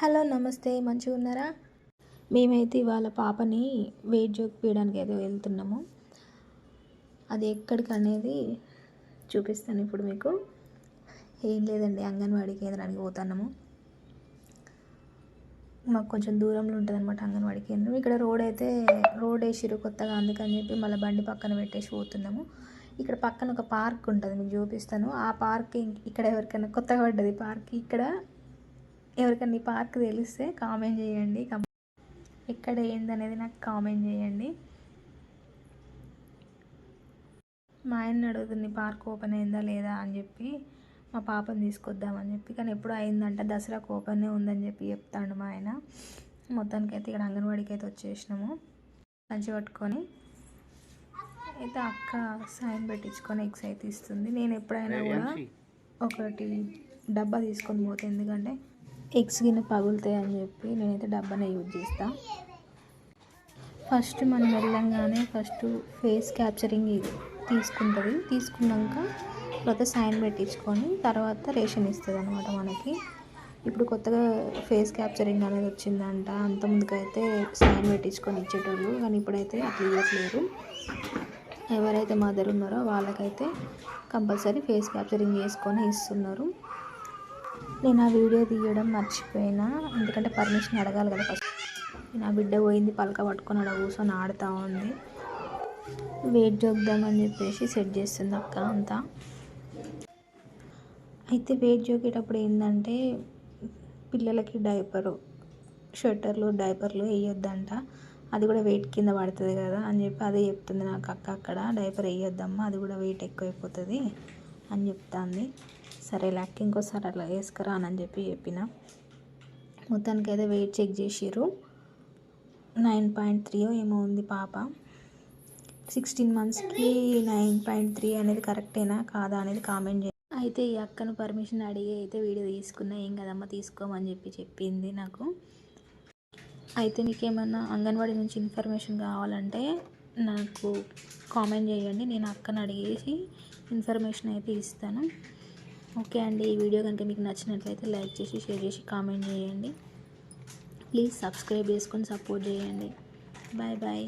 Hello నమస్తే, మంచిగా ఉన్నారా? మేమైతే ఇవాళ పాపని వెయిట్ చూపించడానికి ఏదో వెళ్తున్నాము. అది ఎక్కడికి అనేది చూపిస్తాను ఇప్పుడు మీకు. ఏం లేదండి, అంగన్వాడీ కేంద్రానికి పోతున్నాము. మాకు కొంచెం దూరంలో ఉంటుంది అనమాట అంగన్వాడీ కేంద్రం. ఇక్కడ రోడ్ వేసిరు కొత్తగా, అందుకని చెప్పి మళ్ళీ బండి పక్కన పెట్టేసి పోతున్నాము. ఇక్కడ పక్కన ఒక పార్క్ ఉంటుంది, మీకు చూపిస్తాను. ఆ పార్క్ ఇక్కడ ఎవరికైనా కొత్తగా పడ్డది పార్క్. ఇక్కడ ఎవరికైనా ఈ పార్క్ తెలిస్తే కామెంట్ చేయండి. ఎక్కడ ఏందనేది నాకు కామెంట్ చేయండి. మా ఆయన అడుగుతుంది పార్క్ ఓపెన్ అయిందా లేదా అని చెప్పి, మా పాపని తీసుకొద్దామని చెప్పి. కానీ ఎప్పుడు అయిందంట, దసరాకు ఓపెన్ ఉందని చెప్పి చెప్తాడు మా ఆయన. మొత్తానికైతే ఇక్కడ అంగన్వాడీకి అయితే వచ్చేసినాము. లంచ్ పట్టుకొని అయితే అక్క సైన్ పెట్టించుకొని ఎగ్స్ అయితే ఇస్తుంది. నేను ఎప్పుడైనా కూడా ఒకటి డబ్బా తీసుకొని పోతే, ఎందుకంటే ఎగ్స్ గిన్నె పగులుతాయి అని చెప్పి నేనైతే డబ్బానే యూజ్ చేస్తాను. ఫస్ట్ మనం వెళ్ళంగానే ఫేస్ క్యాప్చరింగ్ తీసుకుంటుంది. తీసుకున్నాక తర్వాత సైన్ పెట్టించుకొని తర్వాత రేషన్ ఇస్తుంది అనమాట మనకి. ఇప్పుడు కొత్తగా ఫేస్ క్యాప్చరింగ్ అనేది వచ్చిందంట. అంతకుముందుకైతే సైన్ పెట్టించుకొని ఇచ్చేటోళ్ళు, కానీ ఇప్పుడైతే అట్లా ఇవ్వట్లేరు. ఎవరైతే మదర్ ఉన్నారో వాళ్ళకైతే కంపల్సరీ ఫేస్ క్యాప్చరింగ్ చేసుకొని ఇస్తున్నారు. నేను ఆ వీడియో తీయడం మర్చిపోయినా, ఎందుకంటే పర్మిషన్ అడగాలి కదా ఫస్ట్. నా బిడ్డ పోయింది పలక పట్టుకొని అలా కూర్చొని ఆడుతూ ఉంది. వెయిట్ జోకుదామని చెప్పేసి సెట్ చేస్తుంది అక్క అంతా. అయితే వెయిట్ జోకేటప్పుడు ఏంటంటే పిల్లలకి షర్టర్లు డైపర్లు వేయొద్దంట. అది కూడా వెయిట్ కింద పడుతుంది కదా అని చెప్పి అదే చెప్తుంది నాకు అక్క. అక్కడ డైపర్ వేయొద్దమ్మా, అది కూడా వెయిట్ ఎక్కువైపోతుంది అని చెప్తాంది. సరే లెక్క ఇంకోసారి అట్లా వేసుకురానని చెప్పిన. మొత్తానికి అయితే వెయిట్ చెక్ చేసిర్రు. 9.3 ఏమో ఉంది పాప. 16 monthsకి 9.3 అనేది కరెక్టేనా కాదా అనేది కామెంట్ చేయండి. అయితే ఈ అక్కను పర్మిషన్ అడిగి అయితే వీడియో తీసుకున్నా. ఏం కదమ్మా తీసుకోమని చెప్పింది నాకు. అయితే మీకు ఏమన్నా అంగన్వాడీ నుంచి ఇన్ఫర్మేషన్ కావాలంటే నాకు కామెంట్ చేయండి, నేను అక్కను అడిగేసి ఇన్ఫర్మేషన్ అయితే ఇస్తాను. ఓకే అండి, ఈ వీడియో కనుక మీకు నచ్చినట్లయితే లైక్ చేసి షేర్ చేసి కామెంట్ చేయండి. ప్లీజ్ సబ్స్క్రైబ్ చేసుకొని సపోర్ట్ చేయండి. Bye bye.